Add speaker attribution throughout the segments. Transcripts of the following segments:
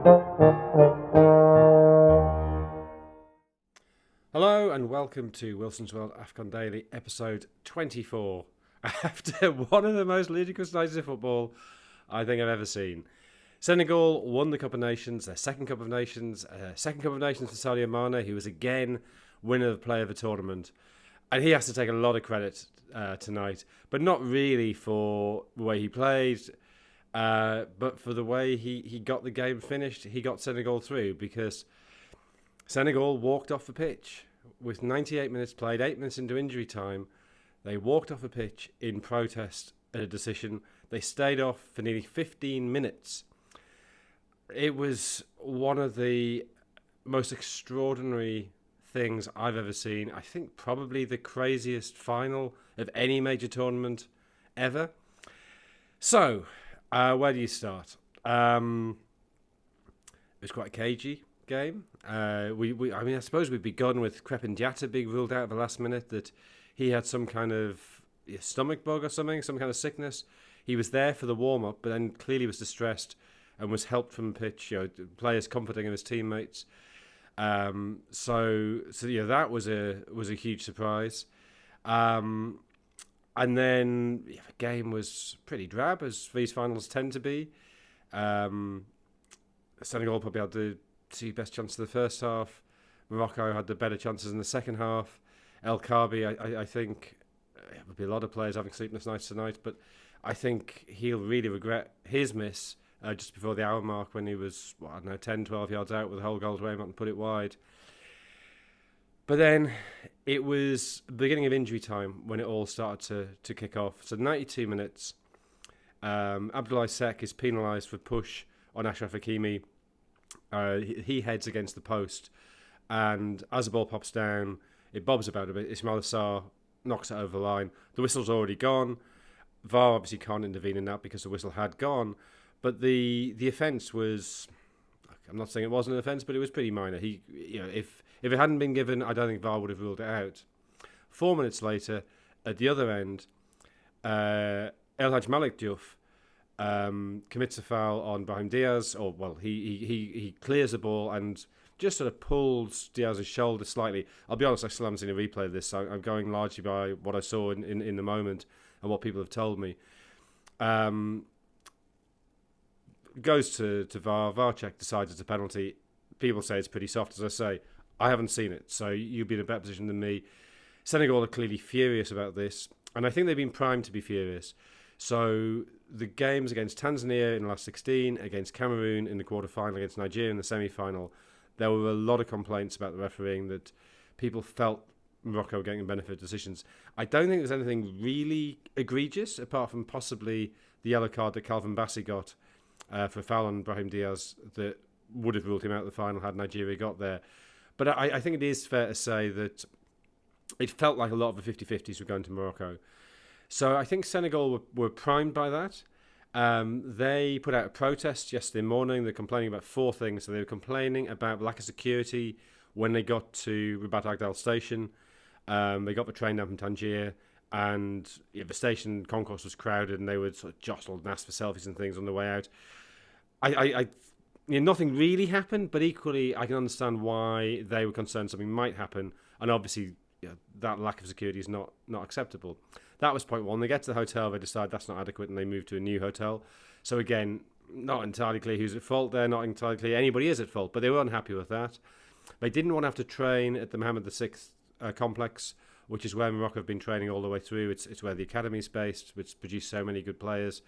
Speaker 1: Hello and welcome to Wilson's World Afcon Daily, episode 24. After one of the most ludicrous nights of football I think I've ever seen. Senegal won the Cup of Nations, their second Cup of Nations, for Sadio Mane, who was again winner of Player of the Tournament. And he has to take a lot of credit tonight, but not really for the way he played, but for the way he got the game finished. He got Senegal through because Senegal walked off the pitch with 98 minutes played, 8 minutes into injury time. They walked off the pitch in protest at a decision. They stayed off for nearly 15 minutes. It was one of the most extraordinary things I've ever seen. I think probably the craziest final of any major tournament ever. So, where do you start? It was quite a cagey game. I suppose we'd begun with Crepin Diatta being ruled out at the last minute, that he had some kind of stomach bug or something, some kind of sickness. He was there for the warm-up, but then clearly was distressed and was helped from the pitch, players comforting his teammates. So that was a huge surprise. And then the game was pretty drab, as these finals tend to be. Senegal probably had the two best chances of the first half. Morocco had the better chances in the second half. El Kaabi, I think, it would be a lot of players having sleepless nights tonight, but I think he'll really regret his miss just before the hour mark when he was, 10, 12 yards out with the whole goal to aim at and put it wide. But then it was the beginning of injury time when it all started to kick off. So 92 minutes, Abdoulaye Seck is penalised for push on Achraf Hakimi. He heads against the post, and as the ball pops down, it bobs about a bit. Ismail Assar knocks it over the line. The whistle's already gone. VAR obviously can't intervene in that because the whistle had gone. But the offence was, I'm not saying it wasn't an offence, but it was pretty minor. If it hadn't been given, I don't think VAR would have ruled it out. 4 minutes later, at the other end, El Hadj Malik Diouf commits a foul on Brahim Diaz, he clears the ball and just sort of pulls Diaz's shoulder slightly. I'll be honest, I still haven't seen a replay of this, so I'm going largely by what I saw in the moment and what people have told me. Goes to VAR. VAR check decides it's a penalty. People say it's pretty soft. As I say, I haven't seen it, so you'll be in a better position than me. Senegal are clearly furious about this, and I think they've been primed to be furious. So the games against Tanzania in the last 16, against Cameroon in the quarter-final, against Nigeria in the semi-final, there were a lot of complaints about the refereeing, that people felt Morocco were getting the benefit of decisions. I don't think there's anything really egregious, apart from possibly the yellow card that Calvin Bassey got for a foul on Brahim Diaz that would have ruled him out of the final had Nigeria got there. But I think it is fair to say that it felt like a lot of the 50-50s were going to Morocco. So I think Senegal were primed by that. They put out a protest yesterday morning. They're complaining about four things. So they were complaining about lack of security when they got to Rabat Agdal station. They got the train down from Tangier, and the station concourse was crowded, and they were sort of jostled and asked for selfies and things on the way out. Nothing really happened, but equally I can understand why they were concerned something might happen, and obviously that lack of security is not acceptable. That was point one. They get to the hotel, they decide that's not adequate, and they move to a new hotel. So again, not entirely clear who's at fault there, not entirely clear anybody is at fault, but they were unhappy with that. They didn't want to have to train at the Mohammed VI complex, which is where Morocco have been training all the way through. It's where the academy is based, which produced so many good players.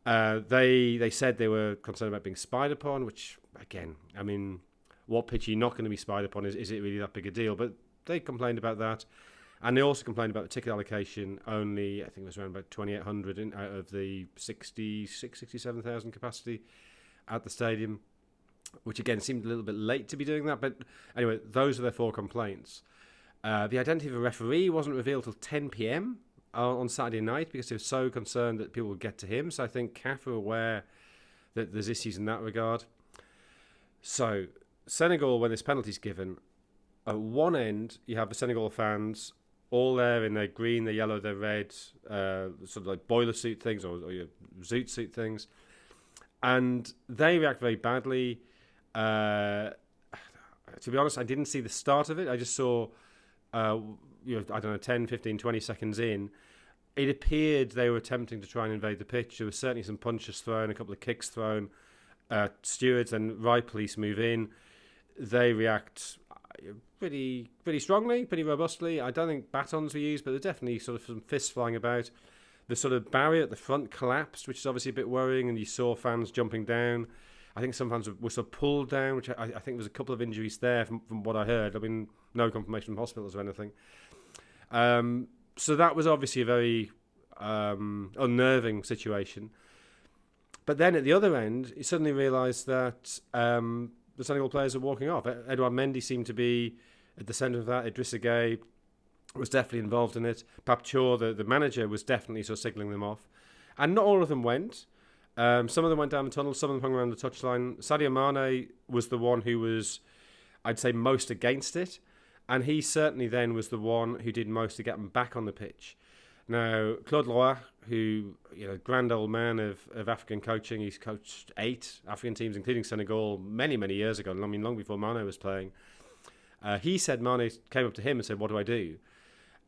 Speaker 1: They said they were concerned about being spied upon, which, again, I mean, what pitch are you not going to be spied upon? Is it really that big a deal? But they complained about that. And they also complained about the ticket allocation. Only, I think it was around about 2,800 out of the 67,000 capacity at the stadium, which again seemed a little bit late to be doing that. But anyway, those are their four complaints. The identity of a referee wasn't revealed till 10 p.m. on Saturday night because they were so concerned that people would get to him. So I think CAF are aware that there's issues in that regard. So Senegal, when this penalty's given, at one end you have the Senegal fans all there in their green, their yellow, their red, sort of like boiler suit things or your zoot suit things. and they react very badly. To be honest, I didn't see the start of it. I just saw, I don't know, 10, 15, 20 seconds in. It appeared they were attempting to try and invade the pitch. There was certainly some punches thrown, a couple of kicks thrown. Stewards and riot police move in. They react pretty strongly, pretty robustly. I don't think batons were used, but there's definitely sort of some fists flying about. The sort of barrier at the front collapsed, which is obviously a bit worrying, and you saw fans jumping down. I think some fans were sort of pulled down, which I think was a couple of injuries there from what I heard. I mean, no confirmation from hospitals or anything. So that was obviously a very unnerving situation. But then at the other end, you suddenly realised that the Senegal players are walking off. Edouard Mendy seemed to be at the centre of that. Idrissa Gueye was definitely involved in it. Thiaw, the manager, was definitely sort of signalling them off. And not all of them went. Some of them went down the tunnel, some of them hung around the touchline. Sadio Mane was the one who was, I'd say, most against it. And he certainly then was the one who did most to get them back on the pitch. Now, Claude Loire, who, grand old man of African coaching, he's coached 8 African teams, including Senegal, many, many years ago. I mean, long before Mane was playing. He said Mane came up to him and said, "What do I do?"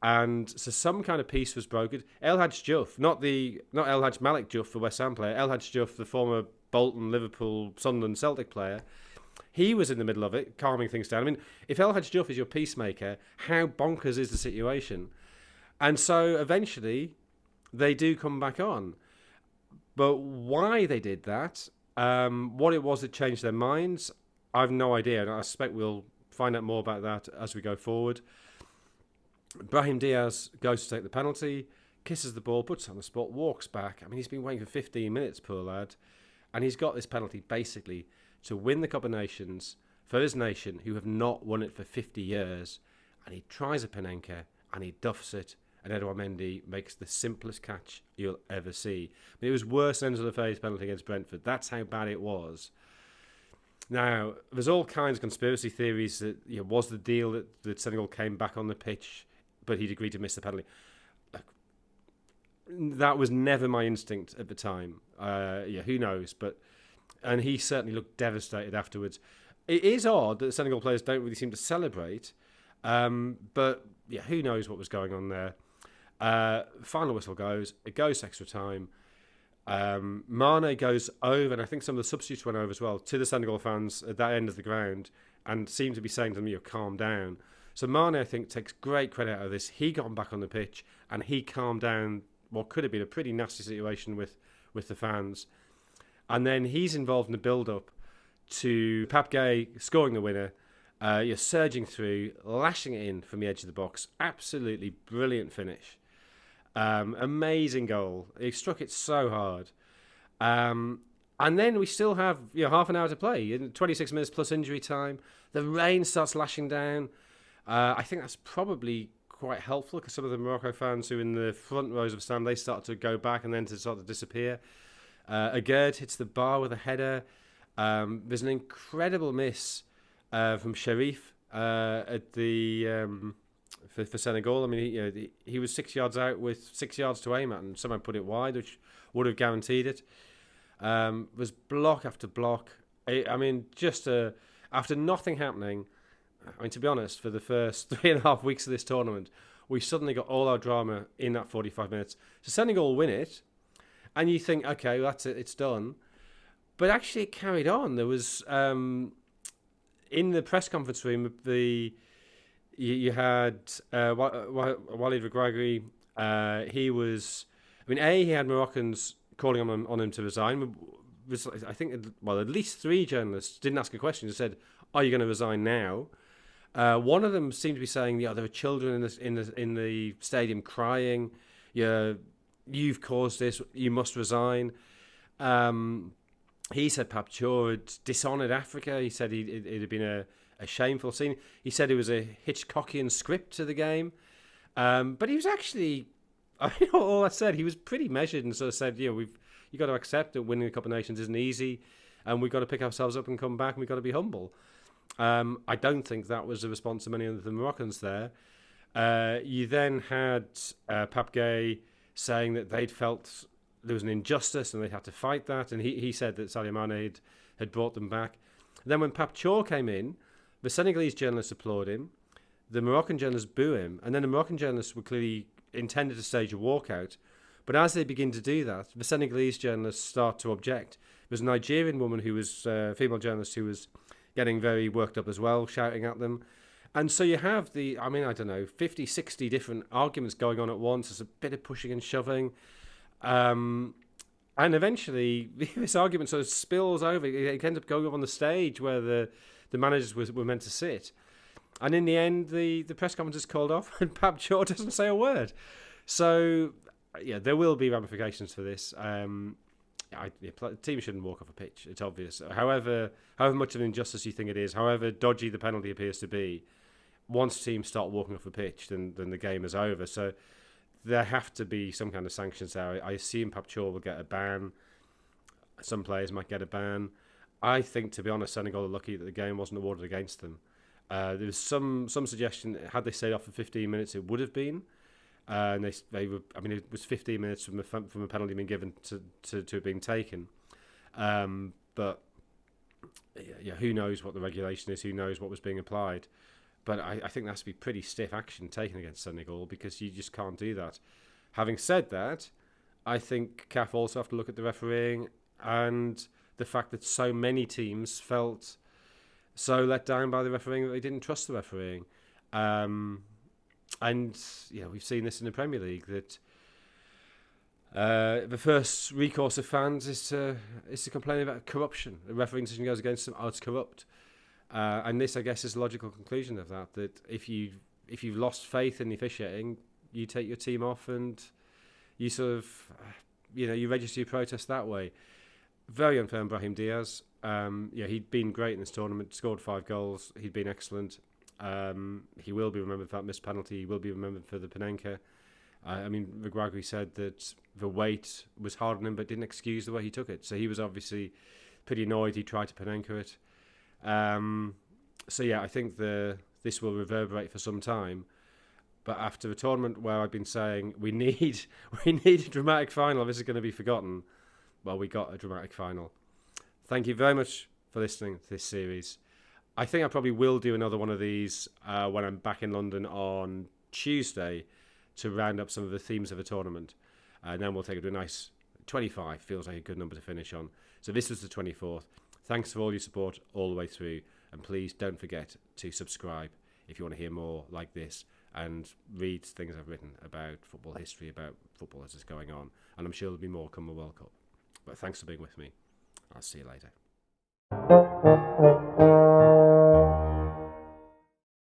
Speaker 1: And so some kind of peace was brokered. El Hadj Diouf, not El Hadj Malik Diouf, the West Ham player, El Hadj Diouf, the former Bolton, Liverpool, Sunderland, Celtic player, he was in the middle of it, calming things down. I mean, if El Hadj Diouf is your peacemaker, how bonkers is the situation? And so eventually they do come back on. But why they did that, what it was that changed their minds, I've no idea. And I suspect we'll find out more about that as we go forward. Brahim Diaz goes to take the penalty, kisses the ball, puts it on the spot, walks back. I mean, he's been waiting for 15 minutes, poor lad. And he's got this penalty basically to win the Cup of Nations for his nation, who have not won it for 50 years. And he tries a Panenka and he duffs it. And Edouard Mendy makes the simplest catch you'll ever see. I mean, it was worse than the face penalty against Brentford. That's how bad it was. Now, there's all kinds of conspiracy theories that was the deal that Senegal came back on the pitch, but he'd agreed to miss the penalty. That was never my instinct at the time. Who knows? And he certainly looked devastated afterwards. It is odd that Senegal players don't really seem to celebrate, but who knows what was going on there. Final whistle goes. It goes to extra time. Mane goes over, and I think some of the substitutes went over as well, to the Senegal fans at that end of the ground and seemed to be saying to them, calm down. So Mane, I think, takes great credit out of this. He got him back on the pitch and he calmed down what could have been a pretty nasty situation with the fans. And then he's involved in the build-up to Pape Gueye scoring the winner. You're surging through, lashing it in from the edge of the box. Absolutely brilliant finish. Amazing goal. He struck it so hard. And then we still have half an hour to play. 26 minutes plus injury time. The rain starts lashing down. I think that's probably quite helpful because some of the Morocco fans who are in the front rows of stand, they start to go back and then to start to disappear. Jeered hits the bar with a header. There's an incredible miss from Sharif at the for Senegal. I mean, he was 6 yards out with 6 yards to aim at, and someone put it wide, which would have guaranteed it. Was block after block. I mean, just after nothing happening. I mean, to be honest, for the first 3.5 weeks of this tournament, we suddenly got all our drama in that 45 minutes. So Senegal win it, and you think, okay, well, that's it, it's done. But actually, it carried on. There was in the press conference room, you had Walid Regragui. He had Moroccans calling on him to resign. I think, at least 3 journalists didn't ask a question. They said, "Are you going to resign now?" One of them seemed to be saying, there are children in the stadium crying. You've caused this. You must resign. He said Pape Thiaw had dishonoured Africa. He said it had been a shameful scene. He said it was a Hitchcockian script to the game. But he was actually, all I said, he was pretty measured and sort of said, you've got to accept that winning the Cup of Nations isn't easy, and we've got to pick ourselves up and come back, and we've got to be humble. I don't think that was the response of many of the Moroccans there. You then had Pape Gueye saying that they'd felt there was an injustice and they had to fight that. And he said that Sadio Mane had brought them back. And then when Thiaw came in, the Senegalese journalists applaud him, the Moroccan journalists boo him, and then the Moroccan journalists were clearly intended to stage a walkout. But as they begin to do that, the Senegalese journalists start to object. There was a Nigerian woman who was a female journalist who was getting very worked up as well, shouting at them. And so you have 50, 60 different arguments going on at once. There's a bit of pushing and shoving. And eventually, this argument sort of spills over. It ends up going up on the stage where the managers were meant to sit. And in the end, the press conference is called off and Thiaw doesn't say a word. So, yeah, there will be ramifications for this. The team shouldn't walk off a pitch. It's obvious. However much of an injustice you think it is, however dodgy the penalty appears to be, once teams start walking off the pitch, then the game is over. So there have to be some kind of sanctions there. I assume Thiaw will get a ban. Some players might get a ban. I think, to be honest, Senegal are lucky that the game wasn't awarded against them. There was some suggestion, had they stayed off for 15 minutes, it would have been. And they were. I mean, it was 15 minutes from a penalty being given to have been taken. But yeah, who knows what the regulation is? Who knows what was being applied? But I think there has to be pretty stiff action taken against Senegal because you just can't do that. Having said that, I think CAF also have to look at the refereeing and the fact that so many teams felt so let down by the refereeing that they didn't trust the refereeing. And we've seen this in the Premier League that the first recourse of fans is to complain about corruption. The refereeing decision goes against them. Oh, it's corrupt. And this, I guess, is the logical conclusion of that. That if you've lost faith in the officiating, you take your team off and you sort of, you register your protest that way. Very unfair on Brahim Diaz. He'd been great in this tournament. Scored 5 goals. He'd been excellent. He will be remembered for that missed penalty. He will be remembered for the Panenka. Regragui said that the weight was hard on him, but didn't excuse the way he took it. So he was obviously pretty annoyed. He tried to Panenka it. I think this will reverberate for some time. But after a tournament where I've been saying we need a dramatic final, this is going to be forgotten. Well, we got a dramatic final. Thank you very much for listening to this series. I think I probably will do another one of these when I'm back in London on Tuesday to round up some of the themes of the tournament. And then we'll take it to a nice 25. Feels like a good number to finish on. So this was the 24th. Thanks for all your support all the way through. And please don't forget to subscribe if you want to hear more like this and read things I've written about football history, about football as it's going on. And I'm sure there'll be more come the World Cup. But thanks for being with me. I'll see you later.